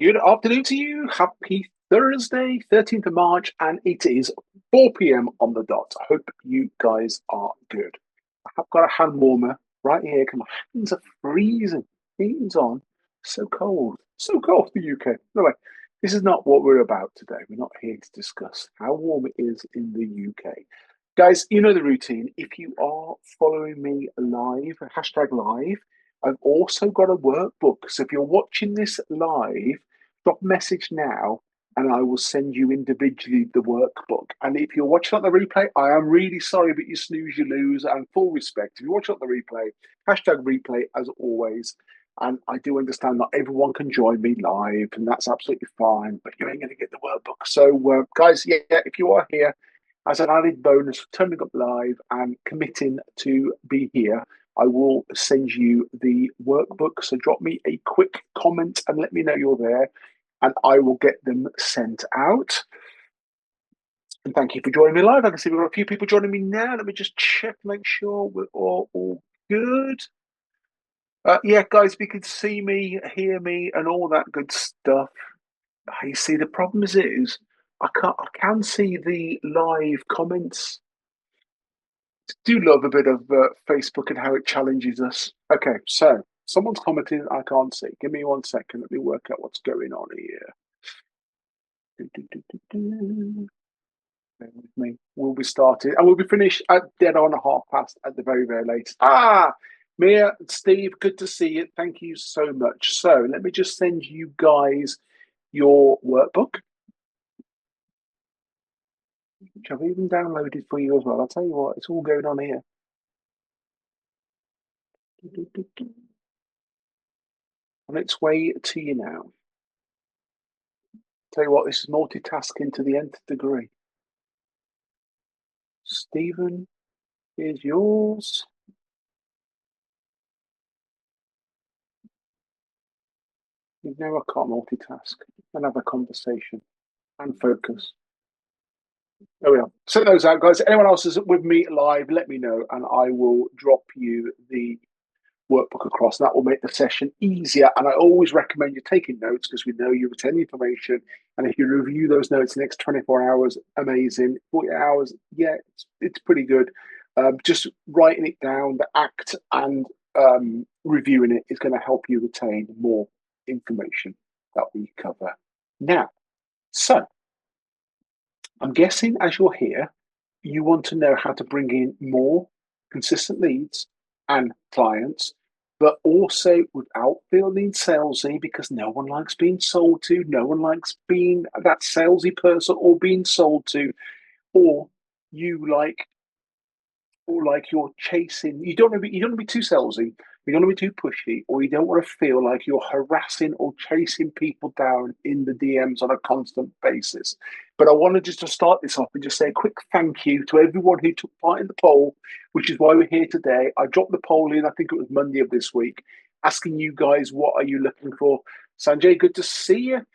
Good afternoon to you. Happy Thursday, 13th of March, and it is 4 p.m. on the dot. I hope you guys are good. I have got a hand warmer right here because my hands are freezing. Heating's on. So cold. So cold in the UK. Anyway, this is not what we're about today. We're not here to discuss how warm it is in the UK. Guys, you know the routine. If you are following me live, hashtag live, I've also got a workbook. So if you're watching this live, drop a message now and I will send you individually the workbook. And if you're watching on the replay, I am really sorry, but you snooze, you lose, and full respect. If you watch on the replay, hashtag replay as always. And I do understand not everyone can join me live, and that's absolutely fine, but you ain't going to get the workbook. So, guys, yeah, if you are here as an added bonus, turning up live and committing to be here, I will send you the workbook. So drop me a quick comment and let me know you're there, and I will get them sent out. And thank you for joining me live. I can see we've got a few people joining me now. Let me just check, make sure we're all good. Yeah, guys, if you can see me, hear me, and all that good stuff. You see, the problem is I can see the live comments. Do love a bit of Facebook and how it challenges us. Okay, so someone's commenting. I can't see. Give me 1 second. Let me work out what's going on here. Bear with me. We'll be started and we'll be finished at dead on 1/2 past at the very, very latest. Mia, Steve, good to see you. Thank you so much. So let me just send you guys your workbook, which I've even downloaded for you as well. I'll tell you what, it's all going on here. On its way to you now. Tell you what, this is multitasking to the nth degree. Stephen, here's yours. You know I can't multitask and have a conversation and focus. There we are. Send those out, guys. Anyone else is with me live, let me know, and I will drop you the workbook across. That will make the session easier. And I always recommend you taking notes because we know you retain information. And if you review those notes in the next 24 hours, amazing. 40 hours, yeah, it's pretty good. Just writing it down, the act, and reviewing it is going to help you retain more information that we cover now. So I'm guessing as you're here, you want to know how to bring in more consistent leads and clients, but also without feeling salesy because no one likes being sold to, no one likes being that salesy person or being sold to, or you like or like you're chasing. You don't want to be too salesy. You don't want to be too pushy, or you don't want to feel like you're harassing or chasing people down in the DMs on a constant basis. But I wanted just to start this off and just say a quick thank you to everyone who took part in the poll, which is why we're here today. I dropped the poll in, I think it was Monday of this week, asking you guys what are you looking for. Sanjay, good to see you.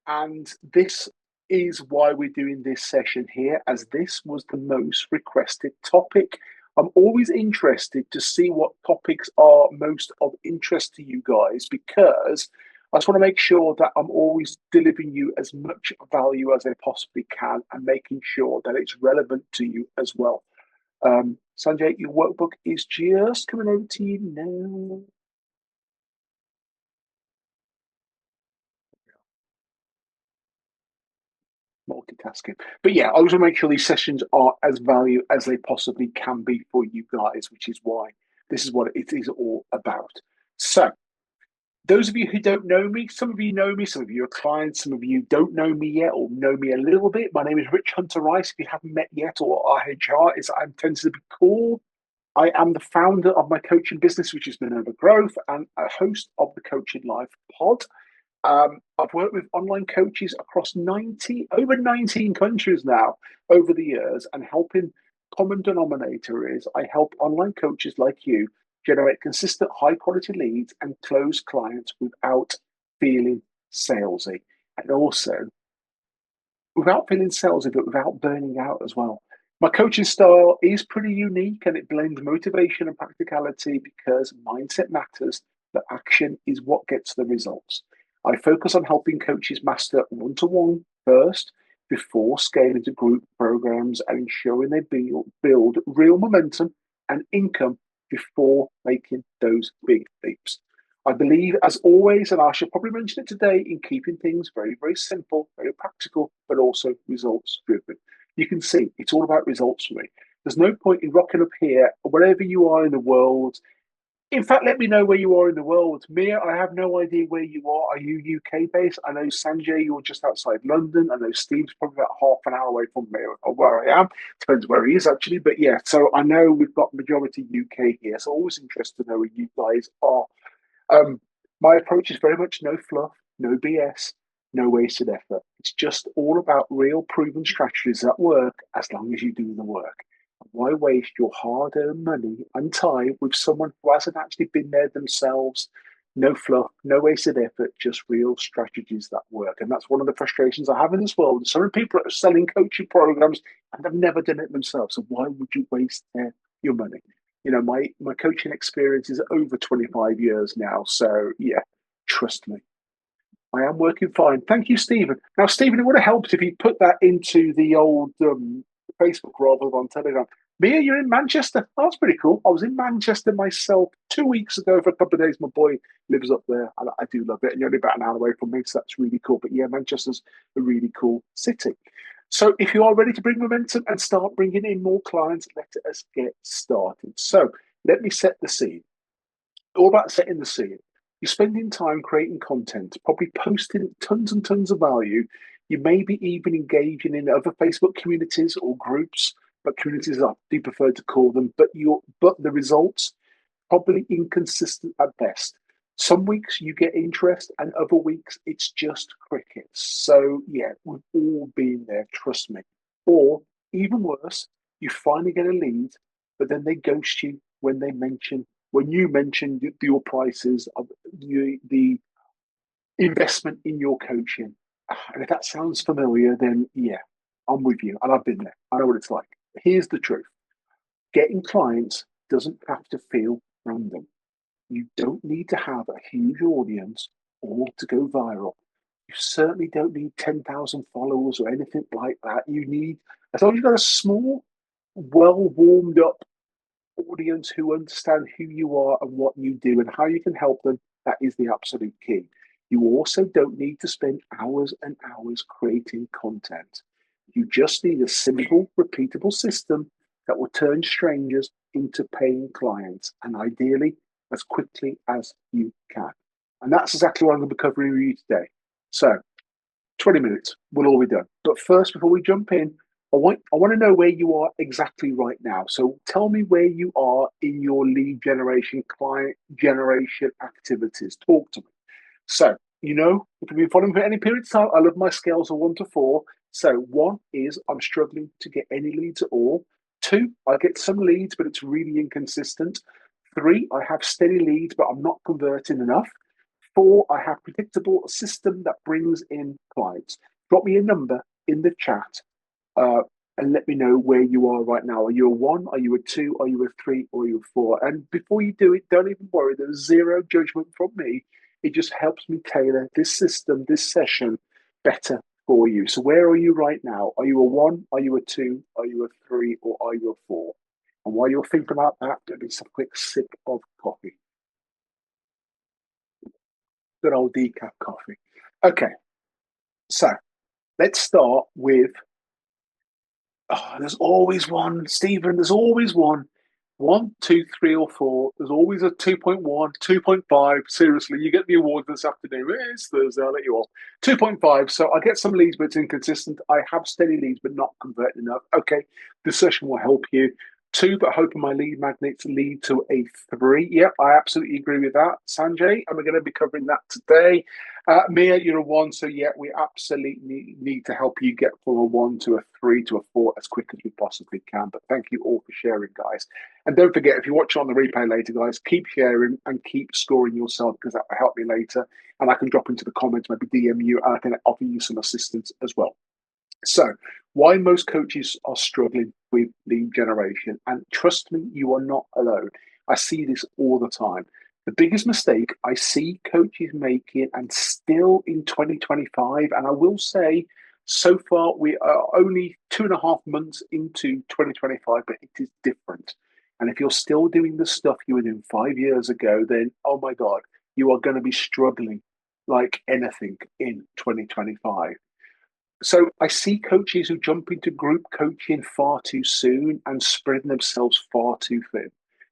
And this is why we're doing this session here, as this was the most requested topic. I'm always interested to see what topics are most of interest to you guys because I just want to make sure that I'm always delivering you as much value as I possibly can and making sure that it's relevant to you as well. Sanjay, your workbook is just coming over to you now. Multitasking. But yeah, I want to make sure these sessions are as value as they possibly can be for you guys, which is why this is what it is all about. So, those of you who don't know me, some of you know me, some of you are clients, some of you don't know me yet or know me a little bit. My name is Rich Hunter Rice. If you haven't met yet, or RHR, is I'm tends to be called. I am the founder of my coaching business, which is Minerva Growth, and a host of the Coaching Life pod. I've worked with online coaches across over 19 countries now over the years, and helping common denominator is I help online coaches like you generate consistent high quality leads and close clients without feeling salesy. And also without feeling salesy, but without burning out as well. My coaching style is pretty unique and it blends motivation and practicality because mindset matters, but action is what gets the results. I focus on helping coaches master one-to-one first before scaling to group programs and ensuring they build real momentum and income before making those big leaps. I believe, as always, and I should probably mention it today, in keeping things very, very simple, very practical, but also results driven. You can see it's all about results for me. There's no point in rocking up here, wherever you are in the world. In fact, let me know where you are in the world. Mia, I have no idea where you are. Are you UK based? I know Sanjay, you're just outside London. I know Steve's probably about half an hour away from me or where I am. Depends where he is, actually. But yeah, so I know we've got majority UK here. So always interested to know where you guys are. My approach is very much no fluff, no BS, no wasted effort. It's just all about real proven strategies that work as long as you do the work. Why waste your hard earned money and time with someone who hasn't actually been there themselves? No fluff, no wasted effort, just real strategies that work. And that's one of the frustrations I have in this world. Some people are selling coaching programs and have never done it themselves. So why would you waste your money? My coaching experience is over 25 years now. So yeah, trust me. I am working fine. Thank you, Stephen. Now, Stephen, it would have helped if you put that into the old Facebook rather than on Telegram. Mia, you're in Manchester. Oh, that's pretty cool. I was in Manchester myself 2 weeks ago for a couple of days. My boy lives up there, and I do love it. And you're only about an hour away from me, so that's really cool. But yeah, Manchester's a really cool city. So if you are ready to bring momentum and start bringing in more clients, let us get started. So let me set the scene. All about setting the scene. You're spending time creating content, probably posting tons and tons of value. You may be even engaging in other Facebook communities or groups, but communities I do prefer to call them. But the results probably inconsistent at best. Some weeks you get interest, and other weeks it's just crickets. So yeah, we've all been there, trust me. Or even worse, you finally get a lead, but then they ghost you when you mention your prices of the investment in your coaching. And if that sounds familiar, then yeah, I'm with you. And I've been there. I know what it's like. Here's the truth. Getting clients doesn't have to feel random. You don't need to have a huge audience or to go viral. You certainly don't need 10,000 followers or anything like that. As long as you've got a small, well warmed up audience who understand who you are and what you do and how you can help them, that is the absolute key. You also don't need to spend hours and hours creating content. You just need a simple, repeatable system that will turn strangers into paying clients, and ideally as quickly as you can. And that's exactly what I'm going to be covering with you today. So 20 minutes, we'll all be done. But first, before we jump in, I want to know where you are exactly right now. So tell me where you are in your lead generation, client generation activities. Talk to me. So, if you've been following me for any period of time, I love my scales of 1 to 4. So 1 is I'm struggling to get any leads at all. 2, I get some leads, but it's really inconsistent. 3, I have steady leads, but I'm not converting enough. 4, I have predictable system that brings in clients. Drop me a number in the chat uh, and let me know where you are right now. Are you a 1? Are you a 2? Are you a 3? Or are you a 4? And before you do it, don't even worry. There's zero judgment from me. It just helps me tailor this system, this session better for you. So where are you right now? Are you a 1? Are you a 2? Are you a 3? Or are you a 4? And while you're thinking about that, give me some quick sip of coffee. Good old decaf coffee. Okay, so let's start with there's always one, Stephen. There's always one. 1, 2, 3, or 4. There's always a 2.1, 2.5. Seriously, you get the award this afternoon. It's Thursday, I'll let you off. 2.5. So I get some leads, but it's inconsistent. I have steady leads, but not converting enough. Okay, this session will help you. 2, but hoping my lead magnets lead to a 3. Yeah, I absolutely agree with that, Sanjay. And we're going to be covering that today. Mia, you're a 1, so yeah, we absolutely need to help you get from a 1 to a 3 to a 4 as quick as we possibly can. But thank you all for sharing, guys. And don't forget, if you're watching on the replay later, guys, keep sharing and keep scoring yourself because that will help me later. And I can drop into the comments, maybe DM you, and I can offer you some assistance as well. So, why most coaches are struggling with lead generation. And trust me, you are not alone. I see this all the time. The biggest mistake I see coaches making, and still in 2025, and I will say, so far we are only 2.5 months into 2025, but it is different. And if you're still doing the stuff you were doing 5 years ago, then oh my God, you are going to be struggling like anything in 2025. So I see coaches who jump into group coaching far too soon and spreading themselves far too thin.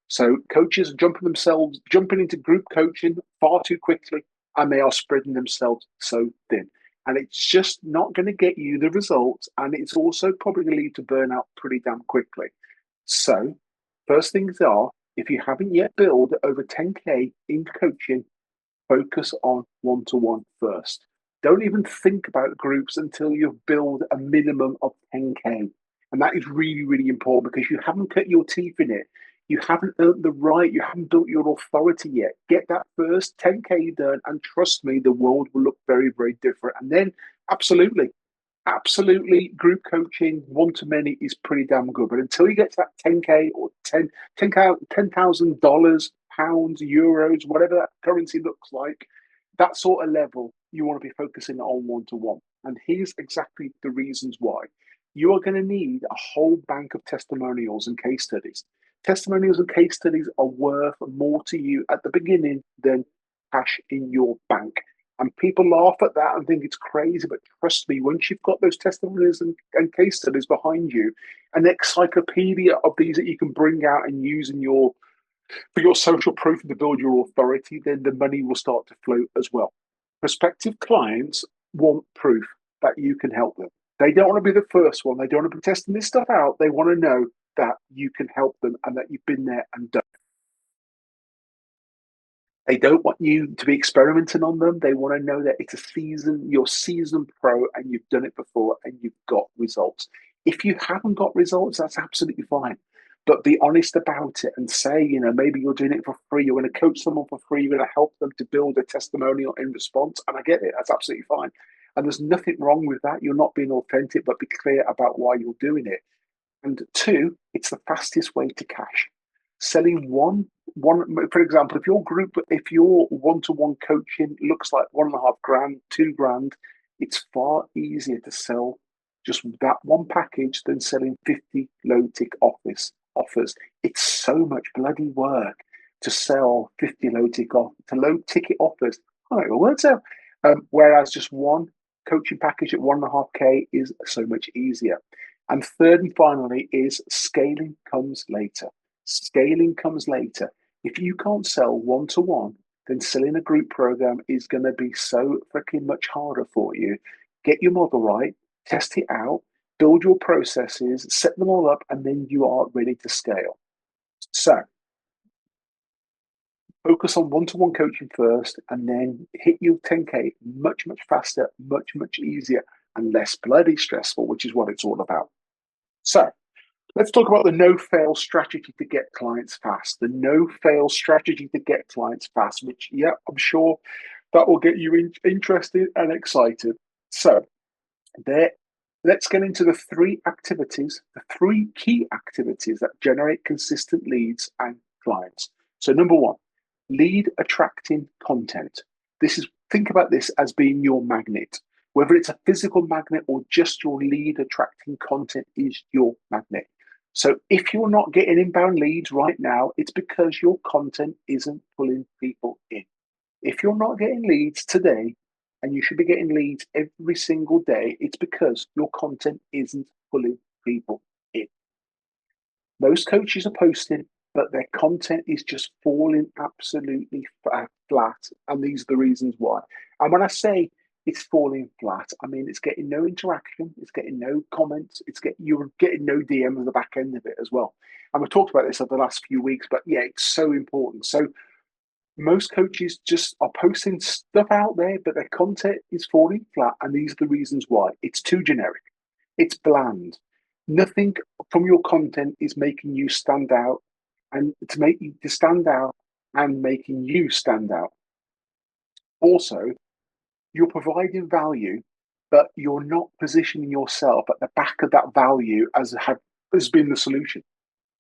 So coaches are jumping into group coaching far too quickly, and they are spreading themselves so thin. And it's just not going to get you the results, and it's also probably going to lead to burnout pretty damn quickly. So, first things are, if you haven't yet built over 10K in coaching, focus on one to one first. Don't even think about groups until you've built a minimum of 10K. And that is really, really important because you haven't cut your teeth in it. You haven't earned the right. You haven't built your authority yet. Get that first 10K done, and trust me, the world will look very, very different. And then, absolutely, absolutely, group coaching one to many is pretty damn good. But until you get to that 10K or 10,000 dollars, pounds, euros, whatever that currency looks like, that sort of level, you want to be focusing on one to one. And here's exactly the reasons why. You are going to need a whole bank of testimonials and case studies. Testimonials and case studies are worth more to you at the beginning than cash in your bank. And people laugh at that and think it's crazy, but trust me, once you've got those testimonials and case studies behind you, an encyclopedia of these that you can bring out and use in your for your social proof and to build your authority, then the money will start to flow as well. Prospective clients want proof that you can help them. They don't want to be the first one. They don't want to be testing this stuff out. They want to know that you can help them and that you've been there and done. They don't want you to be experimenting on them. They want to know that it's you're seasoned pro and you've done it before and you've got results. If you haven't got results, that's absolutely fine. But be honest about it and say, maybe you're doing it for free. You're going to coach someone for free. You're going to help them to build a testimonial in response. And I get it. That's absolutely fine. And there's nothing wrong with that. You're not being authentic, but be clear about why you're doing it. And two, it's the fastest way to cash. Selling one, for example, if your one-to-one coaching looks like 1.5 grand, 2 grand, it's far easier to sell just that one package than selling 50 low tick offers. It's so much bloody work to sell 50 low ticket offers. All right, well, words out. Whereas just one coaching package at 1.5K is so much easier. And third and finally is scaling comes later. Scaling comes later. If you can't sell one to one, then selling a group program is going to be so freaking much harder for you. Get your model right, test it out, build your processes, set them all up, and then you are ready to scale. So focus on one-to-one coaching first, and then hit your 10K much, much faster, much, much easier, and less bloody stressful, which is what it's all about. So let's talk about the no-fail strategy to get clients fast. The no-fail strategy to get clients fast, which, yeah, I'm sure that will get you interested and excited. So let's get into the three key activities that generate consistent leads and clients. So number one, lead attracting content. Think about this as being your magnet. Whether it's a physical magnet or just your lead attracting content is your magnet. So if you're not getting inbound leads right now, it's because your content isn't pulling people in. If you're not getting leads today, and you should be getting leads every single day, it's because your content isn't pulling people in. Most coaches are posting, but their content is just falling absolutely flat. And these are the reasons why. And when I say it's falling flat, I mean it's getting no interaction, it's getting no comments, you're getting no DM at the back end of it as well. And we've talked about this over the last few weeks, but yeah, it's so important. So most coaches just are posting stuff out there, but their content is falling flat. And these are the reasons why. It's too generic. It's bland. Nothing from your content is making you stand out, and to make you to stand out and making you stand out. Also, you're providing value, but you're not positioning yourself at the back of that value as has been the solution.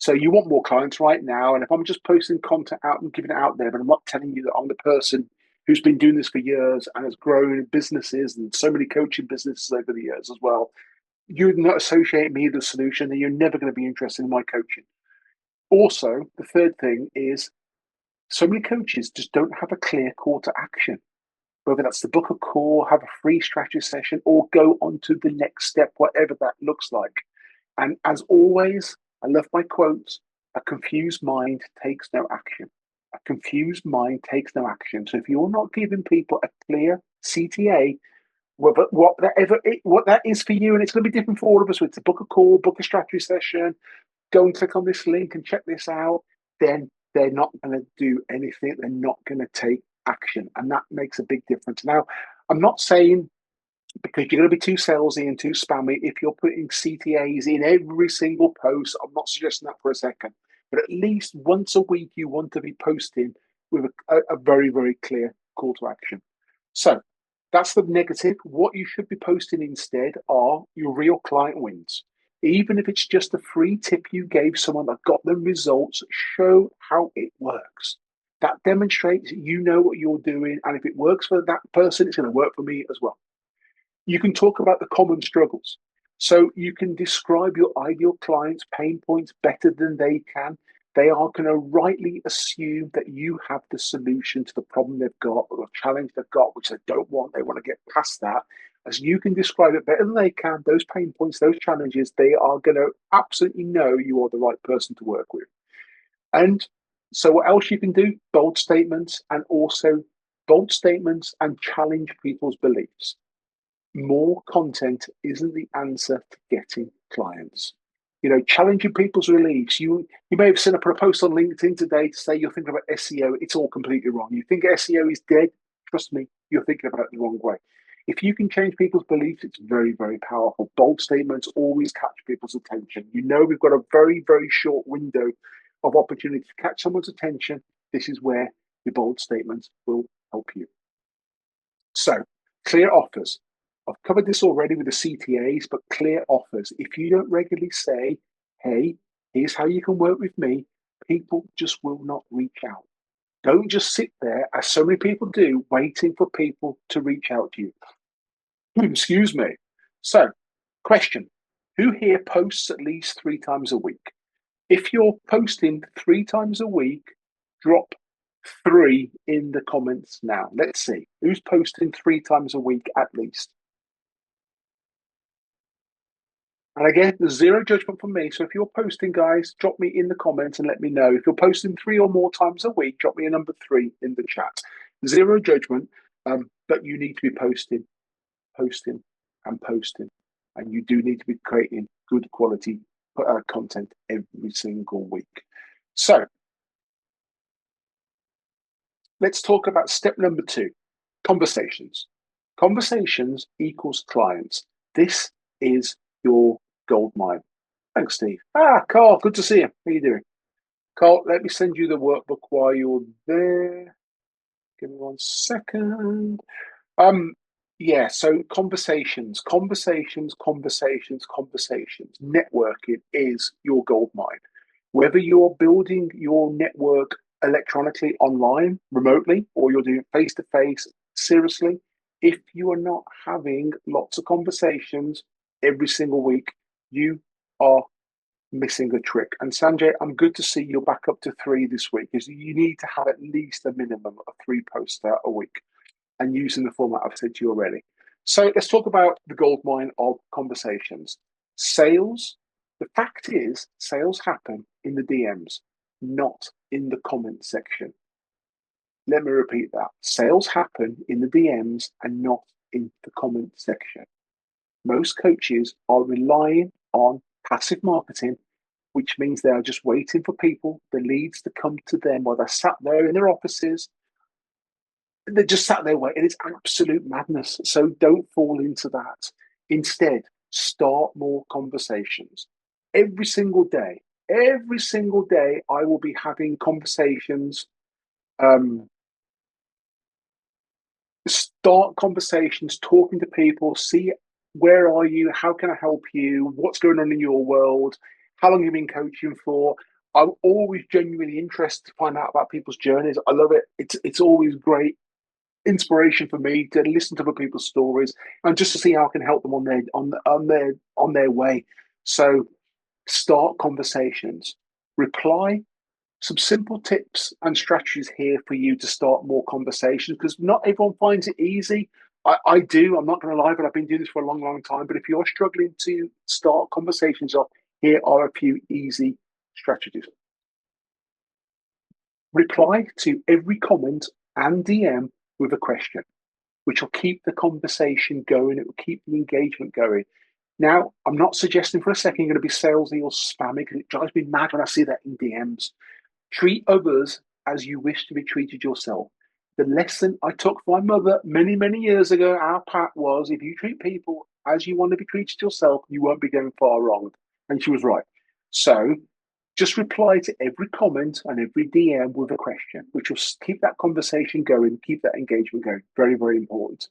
So you want more clients right now. And if I'm just posting content out and giving it out there, but I'm not telling you that I'm the person who's been doing this for years and has grown businesses and so many coaching businesses over the years as well, you would not associate me with the solution, and you're never going to be interested in my coaching. Also, the third thing is so many coaches just don't have a clear call to action, whether that's to book a call, have a free strategy session, or go on to the next step, whatever that looks like. And as always, I love my quotes: a confused mind takes no action. A confused mind takes no action. So if you're not giving people a clear CTA, what that is for you, and it's going to be different for all of us, with to book a call, book a strategy session, go and click on this link and check this out, then they're not going to do anything. They're not going to take action. And that makes a big difference. Now, I'm not saying because you're going to be too salesy and too spammy if you're putting CTAs in every single post. I'm not suggesting that for a second. But at least once a week, you want to be posting with a very, very clear call to action. So that's the negative. What you should be posting instead are your real client wins. Even if it's just a free tip you gave someone that got them results, show how it works. That demonstrates you know what you're doing. And if it works for that person, it's going to work for me as well. You can talk about the common struggles. So you can describe your ideal client's pain points better than they can. They are going to rightly assume that you have the solution to the problem they've got or the challenge they've got, which they don't want. They want to get past that. As you can describe it better than they can, those pain points, those challenges, they are going to absolutely know you are the right person to work with. And so what else you can do? Bold statements, and also bold statements and challenge people's beliefs. More content isn't the answer to getting clients. Challenging people's beliefs. You may have sent up a post on LinkedIn today to say you're thinking about SEO. It's all completely wrong. You think SEO is dead? Trust me, you're thinking about it the wrong way. If you can change people's beliefs, it's very, very powerful. Bold statements always catch people's attention. We've got a very, very short window of opportunity to catch someone's attention. This is where your bold statements will help you. So, clear offers. I've covered this already with the CTAs, but clear offers. If you don't regularly say, hey, here's how you can work with me, people just will not reach out. Don't just sit there, as so many people do, waiting for people to reach out to you. Excuse me. So, question: who here posts at least 3 times a week? If you're posting 3 times a week, drop 3 in the comments now. Let's see. Who's posting 3 times a week at least? And again, there's zero judgment from me. So if you're posting, guys, drop me in the comments and let me know. If you're posting 3 or more times a week, drop me a number 3 in the chat. Zero judgment, but you need to be posting, and posting. And you do need to be creating good quality content every single week. So let's talk about step number 2, conversations. Conversations equals clients. This is your gold mine. Thanks, Steve. Carl, good to see you. How are you doing? Carl, let me send you the workbook while you're there. Give me 1 second. Yeah, so conversations. Networking is your gold mine. Whether you're building your network electronically, online, remotely, or you're doing face-to-face, seriously, if you are not having lots of conversations every single week, you are missing a trick. And Sanjay, I'm good to see you're back up to 3 this week, because you need to have at least a minimum of 3 posts out a week, and using the format I've said to you already. So let's talk about the gold mine of conversations. Sales. The fact is, sales happen in the DMs, not in the comment section. Let me repeat that. Sales happen in the DMs and not in the comment section. Most coaches are relying on passive marketing, which means they are just waiting for people, the leads, to come to them while they're sat there in their offices. They're just sat there waiting. It's absolute madness. So don't fall into that. Instead, start more conversations. Every single day, I will be having conversations. Start conversations, talking to people, see where are you, how can I help you, what's going on in your world, how long have you been coaching for, I'm always genuinely interested to find out about people's journeys. I love it. It's always great inspiration for me to listen to other people's stories and just to see how I can help them on their way. So start conversations, reply, some simple tips and strategies here for you to start more conversations because not everyone finds it easy. I do, I'm not going to lie, but I've been doing this for a long, long time. But if you're struggling to start conversations off, here are a few easy strategies. Reply to every comment and DM with a question, which will keep the conversation going. It will keep the engagement going. Now, I'm not suggesting for a second you're going to be salesy or spammy because it drives me mad when I see that in DMs. Treat others as you wish to be treated yourself. The lesson I took from my mother many, many years ago, our Pat, was if you treat people as you want to be treated yourself, you won't be going far wrong. And she was right. So just reply to every comment and every DM with a question, which will keep that conversation going, keep that engagement going. Very, very important.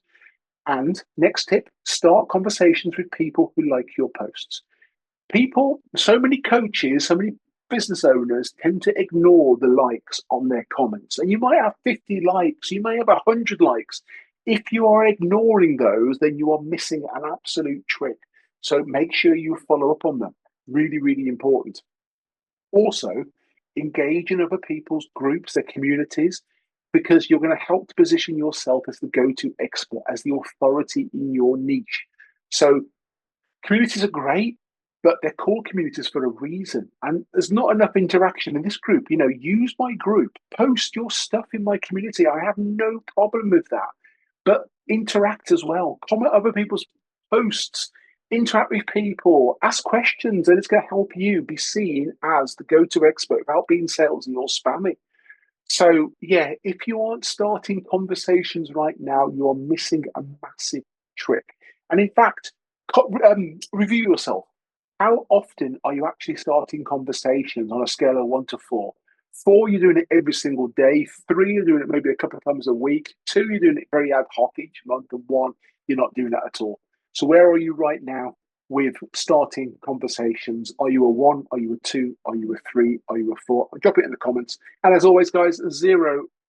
And next tip, start conversations with people who like your posts. People, so many coaches, so many business owners tend to ignore the likes on their comments. And you might have 50 likes, you may have 100 likes. If you are ignoring those, then you are missing an absolute trick. So make sure you follow up on them. Really, really important. Also, engage in other people's groups, their communities, because you're going to help to position yourself as the go-to expert, as the authority in your niche. So communities are great, but they're core communities for a reason. And there's not enough interaction in this group. Use my group, post your stuff in my community. I have no problem with that. But interact as well. Comment other people's posts, interact with people, ask questions, and it's going to help you be seen as the go-to expert without being salesy or spammy. So, yeah, if you aren't starting conversations right now, you are missing a massive trick. And in fact, review yourself. How often are you actually starting conversations on a scale of 1 to 4? 4, you're doing it every single day. 3, you're doing it maybe a couple of times a week. 2, you're doing it very ad hoc each month. And 1, you're not doing that at all. So where are you right now with starting conversations? Are you a 1? Are you a 2? Are you a 3? Are you a 4? Drop it in the comments. And as always, guys,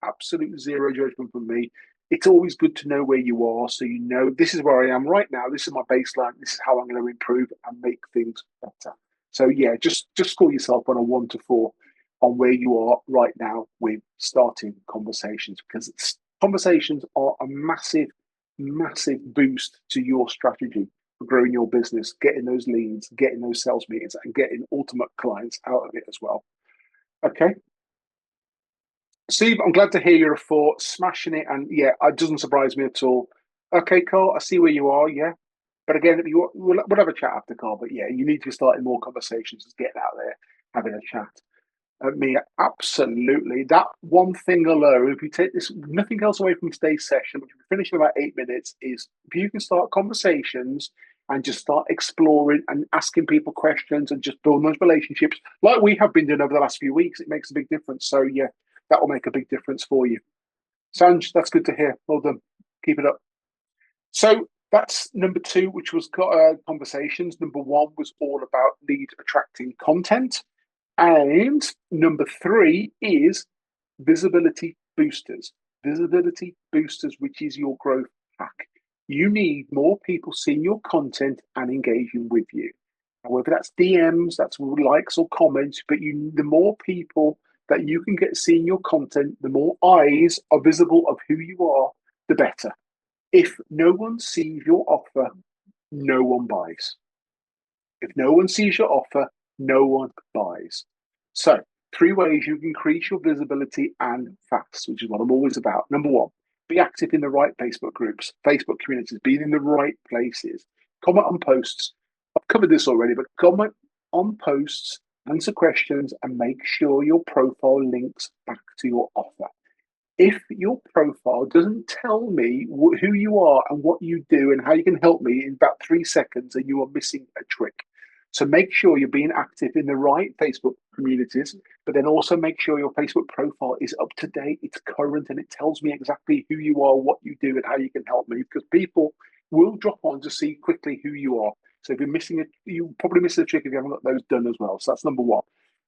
absolute zero judgment from me. It's always good to know where you are so you know this is where I am right now. This is my baseline. This is how I'm going to improve and make things better. So yeah, just score yourself on a 1 to 4 on where you are right now with starting conversations, because conversations are a massive, massive boost to your strategy for growing your business, getting those leads, getting those sales meetings, and getting ultimate clients out of it as well. Okay. Steve, I'm glad to hear you're a 4, smashing it, and yeah, it doesn't surprise me at all. Okay, Carl, I see where you are. Yeah, but again, we'll have a chat after, Carl. But yeah, you need to be starting more conversations, and getting out there, having a chat. Me, absolutely. That one thing alone, if you take this, nothing else away from today's session, which we finish in about 8 minutes, is if you can start conversations and just start exploring and asking people questions and just building those relationships like we have been doing over the last few weeks, it makes a big difference. So yeah, that will make a big difference for you. Sanj, that's good to hear. Well done. Keep it up. So that's number 2, which was conversations. Number 1 was all about lead attracting content. And number 3 is visibility boosters. Visibility boosters, which is your growth hack. You need more people seeing your content and engaging with you. Whether that's DMs, that's likes or comments, but the more people that you can get seeing your content, the more eyes are visible of who you are, the better. If no one sees your offer, no one buys. If no one sees your offer, no one buys. So 3 ways you can increase your visibility and fast, which is what I'm always about. Number 1, be active in the right Facebook groups, Facebook communities, be in the right places. Comment on posts. I've covered this already, but comment on posts, answer questions, and make sure your profile links back to your offer. If your profile doesn't tell me who you are and what you do and how you can help me in about 3 seconds, then you are missing a trick. So make sure you're being active in the right Facebook communities, but then also make sure your Facebook profile is up to date, it's current, and it tells me exactly who you are, what you do, and how you can help me, because people will drop on to see quickly who you are. So if you're missing it, you probably miss the trick if you haven't got those done as well. So that's number 1.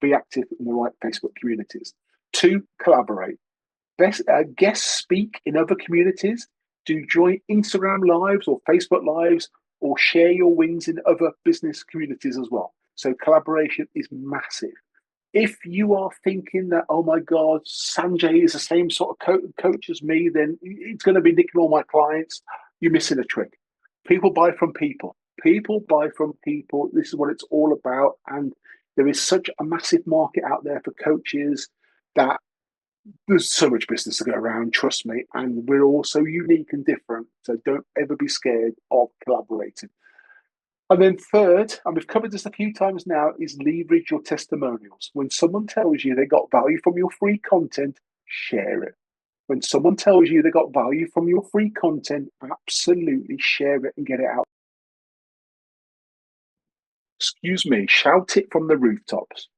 be active in the right Facebook communities. 2, collaborate. Guest speak in other communities. Do join Instagram lives or Facebook lives, or share your wins in other business communities as well. So collaboration is massive. If you are thinking that, oh my God, Sanjay is the same sort of coach as me, then it's going to be nicking all my clients. You're missing a trick. People buy from people. People buy from people. This is what it's all about. And there is such a massive market out there for coaches that there's so much business to go around, trust me. And we're all so unique and different. So don't ever be scared of collaborating. And then third, and we've covered this a few times now, is leverage your testimonials. When someone tells you they got value from your free content, share it. When someone tells you they got value from your free content, absolutely share it and get it out. Excuse me, shout it from the rooftops.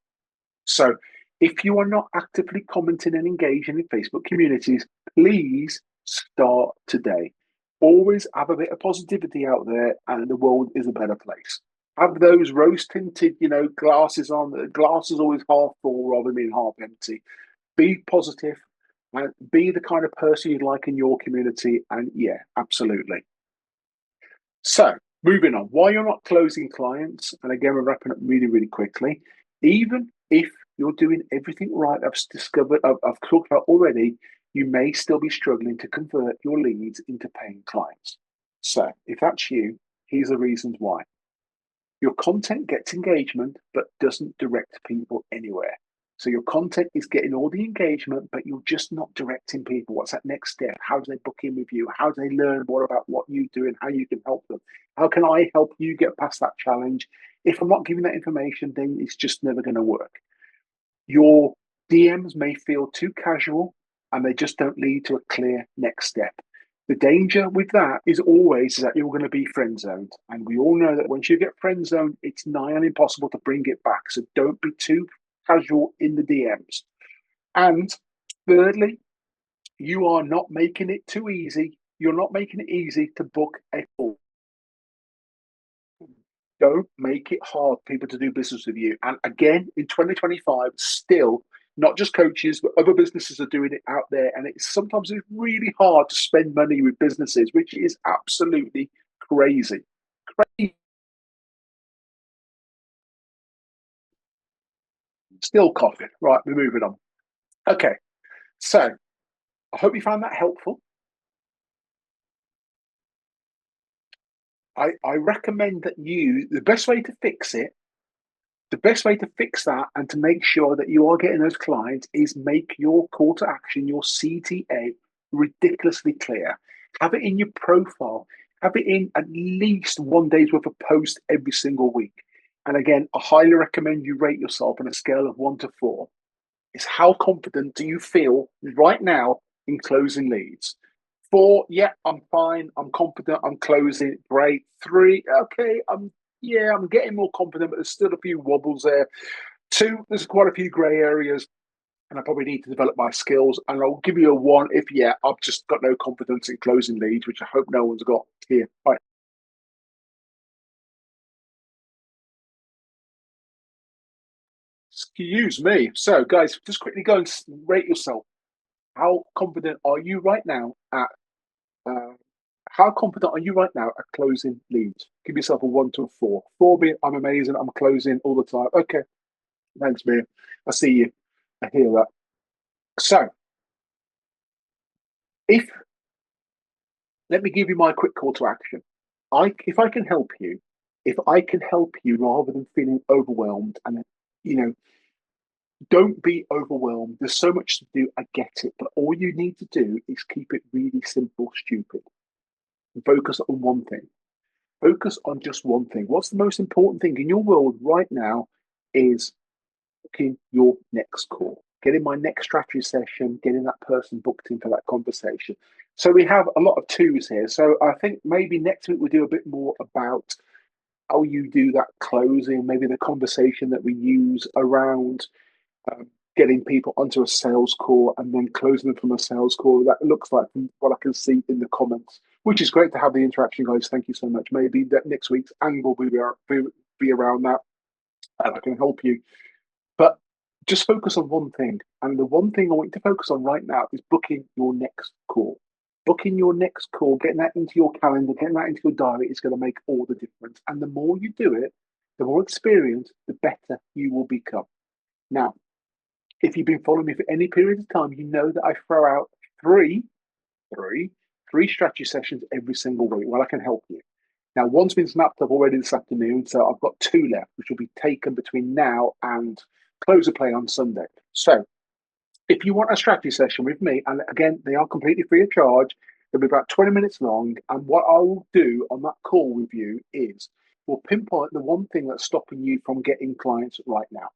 So if you are not actively commenting and engaging in Facebook communities, please start today. Always have a bit of positivity out there, and the world is a better place. Have those rose tinted, glasses on. The glass is always half full rather than being half empty. Be positive and be the kind of person you'd like in your community. And yeah, absolutely. So moving on, why you're not closing clients, and again, we're wrapping up really, really quickly. Even if you're doing everything right, I've talked about already, you may still be struggling to convert your leads into paying clients. So if that's you, here's the reasons why. Your content gets engagement, but doesn't direct people anywhere. So your content is getting all the engagement, but you're just not directing people. What's that next step? How do they book in with you? How do they learn more about what you do and how you can help them? How can I help you get past that challenge? If I'm not giving that information, then it's just never going to work. Your DMs may feel too casual and they just don't lead to a clear next step. The danger with that is always that you're going to be friend zoned. And we all know that once you get friend zoned, it's nigh on impossible to bring it back. So don't be too casual in the DMs. And thirdly, you are not making it too easy. You're not making it easy to book a call. Don't make it hard for people to do business with you. And again, in 2025, still, not just coaches, but other businesses are doing it out there. And sometimes it's really hard to spend money with businesses, which is absolutely crazy. Crazy. Still coughing. Right, we're moving on. Okay, so I hope you found that helpful. I recommend that the best way to fix it, the best way to fix that and to make sure that you are getting those clients is make your call to action, your CTA, ridiculously clear. Have it in your profile. Have it in at least one day's worth of post every single week. And again, I highly recommend you rate yourself on a scale of 1 to 4. It's how confident do you feel right now in closing leads? 4, yeah, I'm fine. I'm confident. I'm closing. Great. 3, okay, I'm getting more confident, but there's still a few wobbles there. 2, there's quite a few grey areas, and I probably need to develop my skills. And I'll give you a 1 if, yeah, I've just got no confidence in closing leads, which I hope no one's got here. Right. Excuse me. So, guys, just quickly go and rate yourself. How confident are you right now at uh, how confident are you right now at closing leads? Give yourself a 1 to 4. 4 being I'm amazing, I'm closing all the time. Okay, thanks, Mia. I see you. I hear that. So, if let me give you my quick call to action. If I can help you, if I can help you rather than feeling overwhelmed, and you know, don't be overwhelmed. There's so much to do. I get it, but all you need to do is keep it really simple, stupid. Focus on one thing. Focus on just one thing. What's the most important thing in your world right now is booking your next call, getting my next strategy session, getting that person booked in for that conversation. So we have a lot of 2s here. So I think maybe next week we'll do a bit more about how you do that closing, maybe the conversation that we use around getting people onto a sales call and then closing them from a sales call. That looks like from what I can see in the comments, which is great to have the interaction, guys. Thank you so much. Maybe that next week's angle will be around that and I can help you. But just focus on one thing. And the one thing I want you to focus on right now is booking your next call. Booking your next call, getting that into your calendar, getting that into your diary is going to make all the difference. And the more you do it, the more experience, the better you will become. Now, if you've been following me for any period of time, you know that I throw out three, three, three strategy sessions every single week. Well, I can help you. Now, one's been snapped up already this afternoon, so I've got two left, which will be taken between now and close of play on Sunday. So, if you want a strategy session with me, and again, they are completely free of charge, they'll be about 20 minutes long. And what I will do on that call with you is we'll pinpoint the one thing that's stopping you from getting clients right now.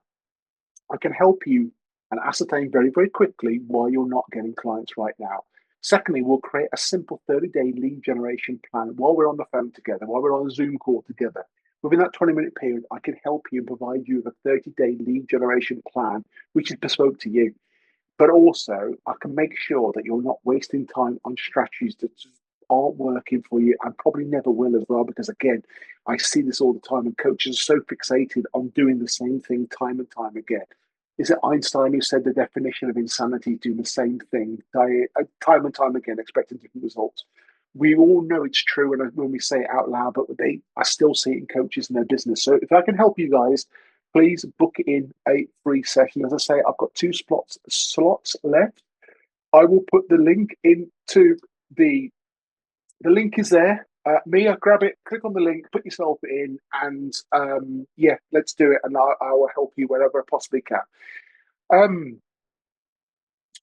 I can help you and ascertain very, very quickly why you're not getting clients right now. Secondly, we'll create a simple 30-day lead generation plan while we're on the phone together, while we're on a Zoom call together. Within that 20-minute period, I can help you and provide you with a 30-day lead generation plan, which is bespoke to you. But also, I can make sure that you're not wasting time on strategies that aren't working for you and probably never will as well. Because again, I see this all the time, and coaches are so fixated on doing the same thing time and time again. Is it Einstein who said the definition of insanity is doing the same thing time and time again, expecting different results? We all know it's true when we say it out loud, but I still see it in coaches and their business. So if I can help you guys, please book in a free session. As I say, I've got two slots left. I will put the link into the link is there. Mia, grab it, click on the link, put yourself in, and yeah, let's do it. And I will help you wherever I possibly can.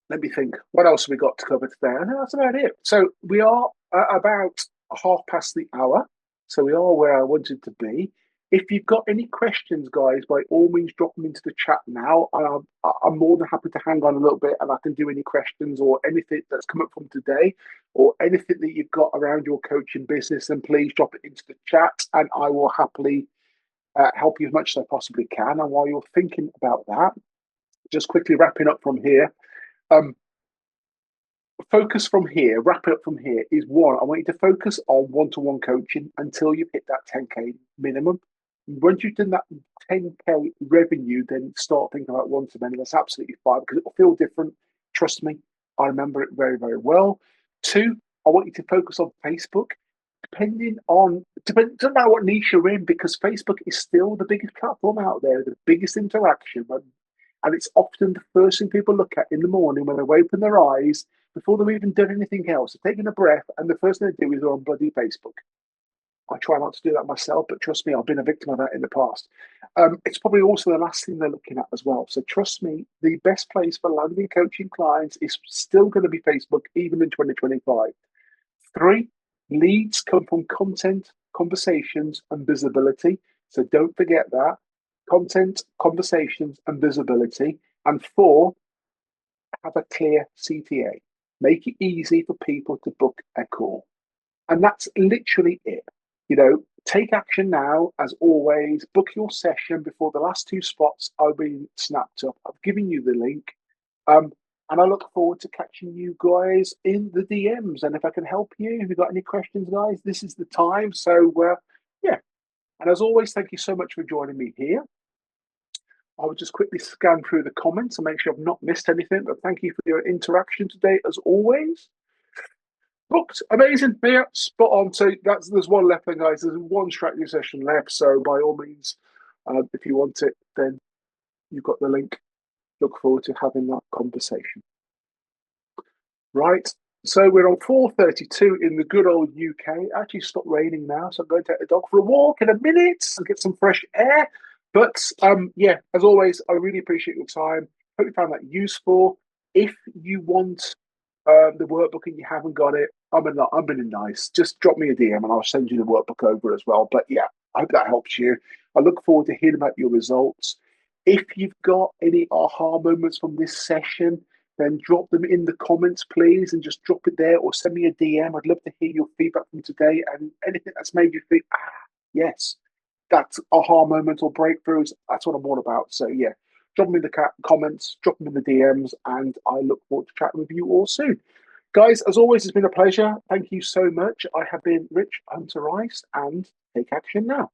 Let me think. What else have we got to cover today? I think that's about it. So we are about half past the hour. So we are where I wanted to be. If you've got any questions, guys, by all means, drop them into the chat now. I'm more than happy to hang on a little bit, and I can do any questions or anything that's come up from today or anything that you've got around your coaching business, then please drop it into the chat, and I will happily help you as much as I possibly can. And while you're thinking about that, just quickly wrapping up from here, focus from here, wrap it up from here is one, I want you to focus on one-to-one coaching until you've hit that 10K minimum. Once you've done that 10K revenue, then start thinking about one-to-many. That's absolutely fine because it will feel different. Trust me, I remember it very, very well. Two, I want you to focus on Facebook. Doesn't matter what niche you're in, because Facebook is still the biggest platform out there, the biggest interaction. And it's often the first thing people look at in the morning when they open their eyes before they've even done anything else. They're taking a breath, and the first thing they do is they're on bloody Facebook. I try not to do that myself, but trust me, I've been a victim of that in the past. It's probably also the last thing they're looking at as well. So trust me, the best place for landing coaching clients is still going to be Facebook, even in 2025. Three, leads come from content, conversations, and visibility. So don't forget that. Content, conversations, and visibility. And four, have a clear CTA. Make it easy for people to book a call. And that's literally it. Take action now, as always. Book your session before the last two spots are being snapped up. I've given you the link. And I look forward to catching you guys in the DMs. And if I can help you, if you've got any questions, guys, this is the time. So, yeah. And as always, thank you so much for joining me here. I will just quickly scan through the comments and make sure I've not missed anything. But thank you for your interaction today, as always. Booked, amazing, yeah, spot on. So there's one left then, guys. There's one strategy session left. So by all means, if you want it, then you've got the link. Look forward to having that conversation. Right. So we're on 4:32 in the good old UK. Actually stopped raining now, so I'm going to take the dog for a walk in a minute and get some fresh air. But yeah, as always, I really appreciate your time. Hope you found that useful. If you want the workbook and you haven't got it, I'm being nice. Just drop me a DM and I'll send you the workbook over as well. But yeah, I hope that helps you. I look forward to hearing about your results. If you've got any aha moments from this session, then drop them in the comments, please, and just drop it there or send me a DM. I'd love to hear your feedback from today and anything that's made you think, yes, that's aha moment or breakthroughs. That's what I'm all about. So yeah, drop them in the comments, drop them in the DMs, and I look forward to chatting with you all soon. Guys, as always, it's been a pleasure. Thank you so much. I have been Rich Hunter Rice, and take action now.